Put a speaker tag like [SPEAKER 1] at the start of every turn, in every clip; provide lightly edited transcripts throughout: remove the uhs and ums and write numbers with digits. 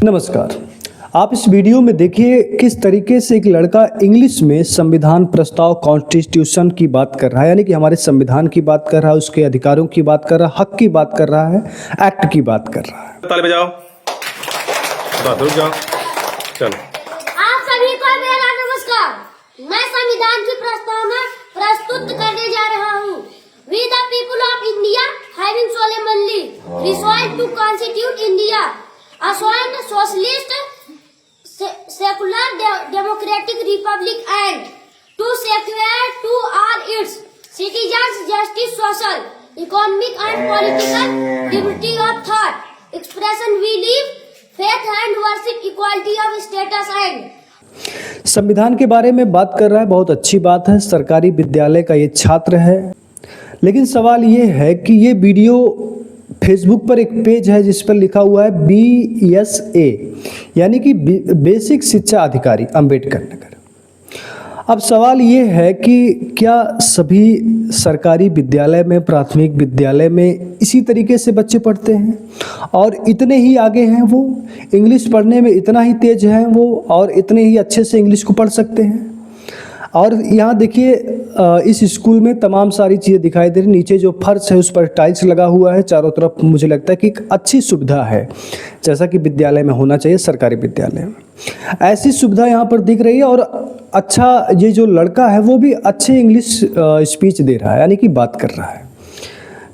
[SPEAKER 1] नमस्कार। आप इस वीडियो में देखिए किस तरीके से एक लड़का इंग्लिश में संविधान प्रस्ताव कॉन्स्टिट्यूशन की बात कर रहा है, यानी कि हमारे संविधान की बात कर रहा है, उसके अधिकारों की बात कर रहा है, हक की बात कर रहा है, एक्ट की बात कर रहा है।
[SPEAKER 2] ताली बजाओ, रुक जाओ, चलो।
[SPEAKER 3] आप सभी को मेरा नमस्कार। मैं संविधान की प्रस्तावना प्रस्तुत करने जा रहा हूँ। We the people of India having solemnly resolved to constitute India a sovereign socialist secular democratic republic and to secure to all its citizens justice, social, economic and political liberty of thought, expression, belief, faith and worship, equality of status and
[SPEAKER 1] संविधान के बारे में बात कर रहा है, बहुत अच्छी बात है। सरकारी विद्यालय का ये छात्र है, लेकिन सवाल ये है कि ये वीडियो फेसबुक पर एक पेज है जिस पर लिखा हुआ है BSA, यानी कि बेसिक शिक्षा अधिकारी अंबेडकर नगर। अब सवाल ये है कि क्या सभी सरकारी विद्यालय में, प्राथमिक विद्यालय में इसी तरीके से बच्चे पढ़ते हैं और इतने ही आगे हैं वो, इंग्लिश पढ़ने में इतना ही तेज हैं वो और इतने ही अच्छे से इंग्लिश को पढ़ सकते हैं? और यहाँ देखिए इस स्कूल में तमाम सारी चीज़ें दिखाई दे रही। नीचे जो फर्श है उस पर टाइल्स लगा हुआ है चारों तरफ। मुझे लगता है कि एक अच्छी सुविधा है, जैसा कि विद्यालय में होना चाहिए, सरकारी विद्यालय में ऐसी सुविधा यहाँ पर दिख रही है। और अच्छा, ये जो लड़का है वो भी अच्छे इंग्लिश स्पीच दे रहा है, यानी कि बात कर रहा है।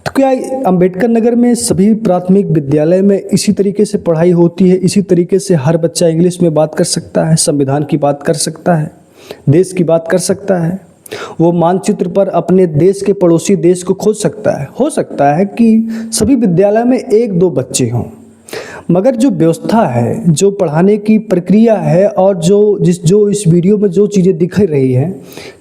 [SPEAKER 1] तो क्या अंबेडकर नगर में सभी प्राथमिक विद्यालय में इसी तरीके से पढ़ाई होती है? इसी तरीके से हर बच्चा इंग्लिश में बात कर सकता है, संविधान की बात कर सकता है, देश की बात कर सकता है, वो मानचित्र पर अपने देश के पड़ोसी देश को खोज सकता है? हो सकता है कि सभी विद्यालय में एक दो बच्चे हों, मगर जो व्यवस्था है, जो पढ़ाने की प्रक्रिया है और जो इस वीडियो में जो चीज़ें दिख रही हैं,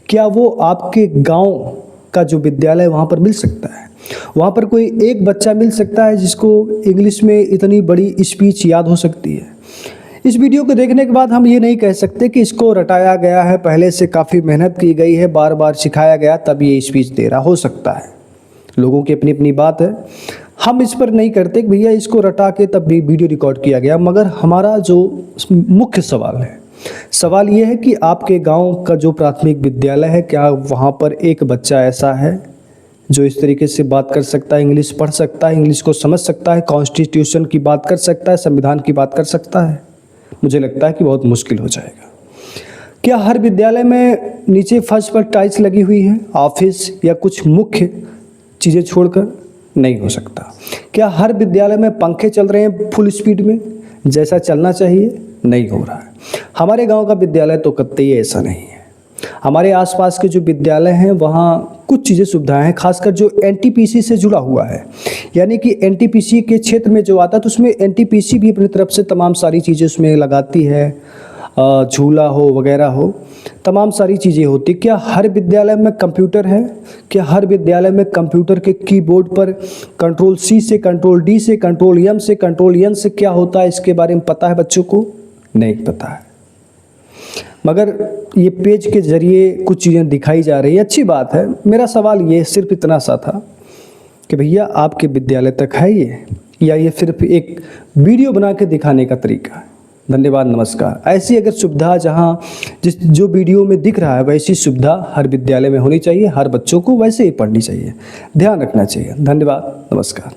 [SPEAKER 1] क्या वो आपके गांव का जो विद्यालय वहाँ पर मिल सकता है? वहाँ पर कोई एक बच्चा मिल सकता है जिसको इंग्लिश में इतनी बड़ी स्पीच याद हो सकती है? इस वीडियो को देखने के बाद हम ये नहीं कह सकते कि इसको रटाया गया है, पहले से काफ़ी मेहनत की गई है, बार बार सिखाया गया तब ये स्पीच दे रहा। हो सकता है, लोगों की अपनी अपनी बात है, हम इस पर नहीं करते कि भैया इसको रटा के तब भी वीडियो रिकॉर्ड किया गया। मगर हमारा जो मुख्य सवाल है, सवाल ये है कि आपके गांव का जो प्राथमिक विद्यालय है, क्या वहाँ पर एक बच्चा ऐसा है जो इस तरीके से बात कर सकता है, इंग्लिश पढ़ सकता है, इंग्लिश को समझ सकता है, कॉन्स्टिट्यूशन की बात कर सकता है, संविधान की बात कर सकता है? मुझे लगता है कि बहुत मुश्किल हो जाएगा। क्या हर विद्यालय में नीचे फर्श पर टाइल्स लगी हुई है, ऑफिस या कुछ मुख्य चीज़ें छोड़कर? नहीं हो सकता। क्या हर विद्यालय में पंखे चल रहे हैं फुल स्पीड में जैसा चलना चाहिए? नहीं हो रहा है। हमारे गांव का विद्यालय तो कतई ऐसा नहीं है। हमारे आसपास के जो विद्यालय हैं वहाँ कुछ चीज़ें सुविधाएं हैं, खासकर जो NTPC से जुड़ा हुआ है, यानी कि NTPC के क्षेत्र में जो आता है तो उसमें NTPC भी अपनी तरफ से तमाम सारी चीज़ें उसमें लगाती है, झूला हो वगैरह हो, तमाम सारी चीज़ें होती। क्या हर विद्यालय में कंप्यूटर है? क्या हर विद्यालय में कंप्यूटर के कीबोर्ड पर Ctrl+C से Ctrl+D से Ctrl+M से Ctrl+N से क्या होता है इसके बारे में पता है बच्चों को? नहीं पता है। मगर ये पेज के ज़रिए कुछ चीज़ें दिखाई जा रही है, अच्छी बात है। मेरा सवाल ये सिर्फ इतना सा था कि भैया आपके विद्यालय तक है ये, या ये सिर्फ एक वीडियो बना के दिखाने का तरीका है? धन्यवाद, नमस्कार। ऐसी अगर सुविधा जहाँ जो वीडियो में दिख रहा है वैसी सुविधा हर विद्यालय में होनी चाहिए, हर बच्चों को वैसे ही पढ़नी चाहिए, ध्यान रखना चाहिए। धन्यवाद, नमस्कार।